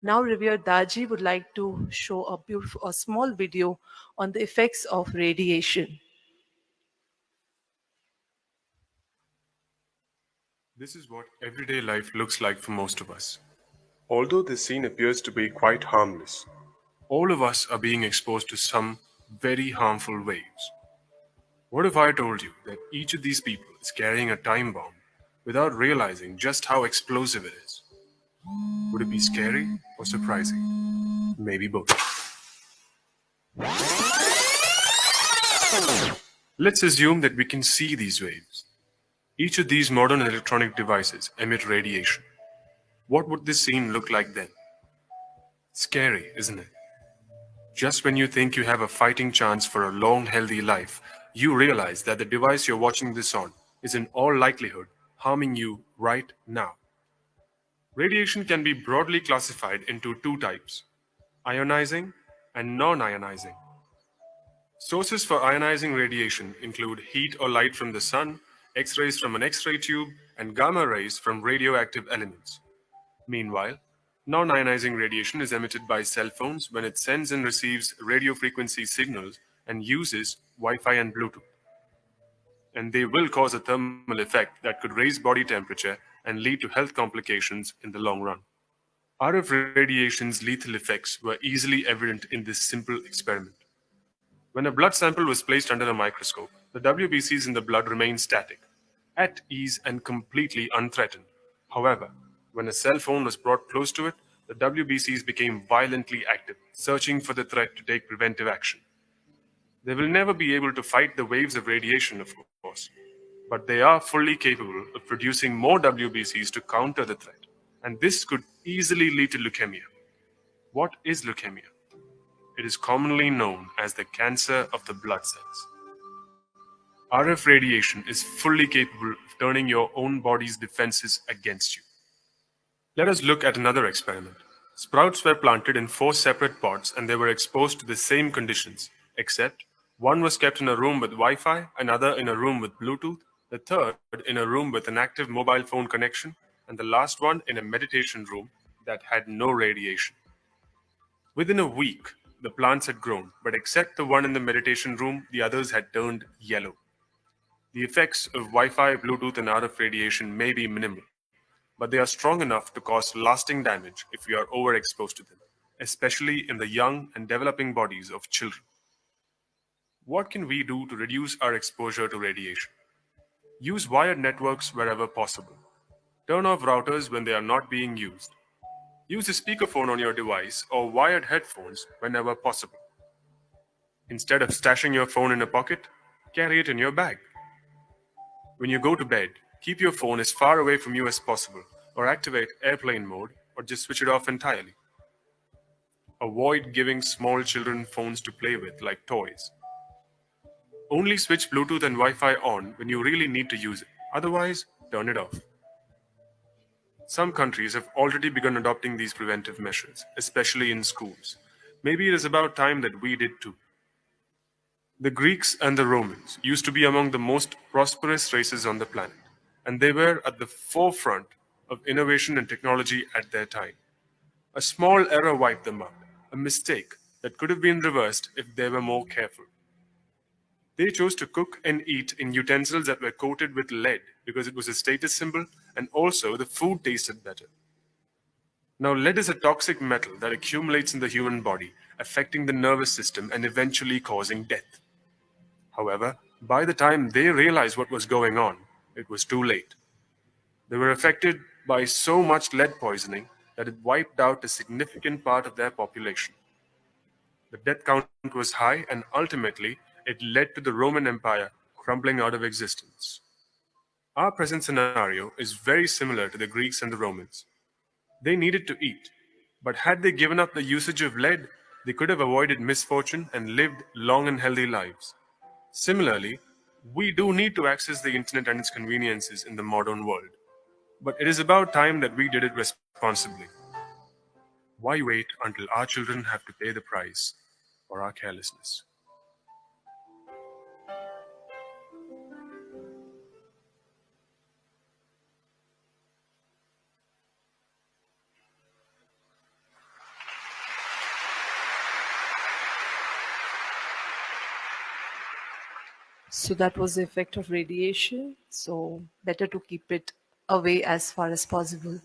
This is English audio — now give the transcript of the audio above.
Now, revered Daji would like to show a small video on the effects of radiation. This is what everyday life looks like for most of us. Although this scene appears to be quite harmless, all of us are being exposed to some very harmful waves. What if I told you that each of these people is carrying a time bomb without realizing just how explosive it is? Would it be scary or surprising? Maybe both. Let's assume that we can see these waves. Each of these modern electronic devices emit radiation. What would this scene look like then? Scary, isn't it? Just when you think you have a fighting chance for a long, healthy life, you realize that the device you're watching this on is in all likelihood harming you right now. Radiation can be broadly classified into two types: ionizing and non ionizing. Sources for ionizing radiation include heat or light from the sun, X rays from an X ray tube, and gamma rays from radioactive elements. Meanwhile, non ionizing radiation is emitted by cell phones when it sends and receives radio frequency signals and uses Wi Fi and Bluetooth. And they will cause a thermal effect that could raise body temperature and lead to health complications in the long run. RF radiation's lethal effects were easily evident in this simple experiment. When a blood sample was placed under a microscope, the WBCs in the blood remained static, at ease and completely unthreatened. However, when a cell phone was brought close to it, the WBCs became violently active, searching for the threat to take preventive action. They will never be able to fight the waves of radiation, of course, but they are fully capable of producing more WBCs to counter the threat. And this could easily lead to leukemia. What is leukemia? It is commonly known as the cancer of the blood cells. RF radiation is fully capable of turning your own body's defenses against you. Let us look at another experiment. Sprouts were planted in four separate pots and they were exposed to the same conditions, except one was kept in a room with Wi Fi, another in a room with Bluetooth, the third in a room with an active mobile phone connection, and the last one in a meditation room that had no radiation. Within a week, the plants had grown, but except the one in the meditation room, the others had turned yellow. The effects of Wi Fi, Bluetooth, and RF radiation may be minimal, but they are strong enough to cause lasting damage if we are overexposed to them, especially in the young and developing bodies of children. What can we do to reduce our exposure to radiation? Use wired networks wherever possible. Turn off routers when they are not being used. Use a speakerphone on your device or wired headphones whenever possible. Instead of stashing your phone in a pocket, carry it in your bag. When you go to bed, keep your phone as far away from you as possible, or activate airplane mode, or just switch it off entirely. Avoid giving small children phones to play with like toys. Only switch Bluetooth and Wi Fi on when you really need to use it, otherwise, turn it off. Some countries have already begun adopting these preventive measures, especially in schools. Maybe it is about time that we did too. The Greeks and the Romans used to be among the most prosperous races on the planet, and they were at the forefront of innovation and technology at their time. A small error wiped them out, a mistake that could have been reversed if they were more careful. They chose to cook and eat in utensils that were coated with lead because it was a status symbol and also the food tasted better. Now, lead is a toxic metal that accumulates in the human body, affecting the nervous system and eventually causing death. However, by the time they realized what was going on, it was too late. They were affected by so much lead poisoning that it wiped out a significant part of their population. The death count was high, and ultimately, it led to the Roman Empire crumbling out of existence. Our present scenario is very similar to the Greeks and the Romans. They needed to eat, but had they given up the usage of lead, they could have avoided misfortune and lived long and healthy lives. Similarly, we do need to access the internet and its conveniences in the modern world, but it is about time that we did it responsibly. Why wait until our children have to pay the price for our carelessness? So that was the effect of radiation. So better to keep it away as far as possible.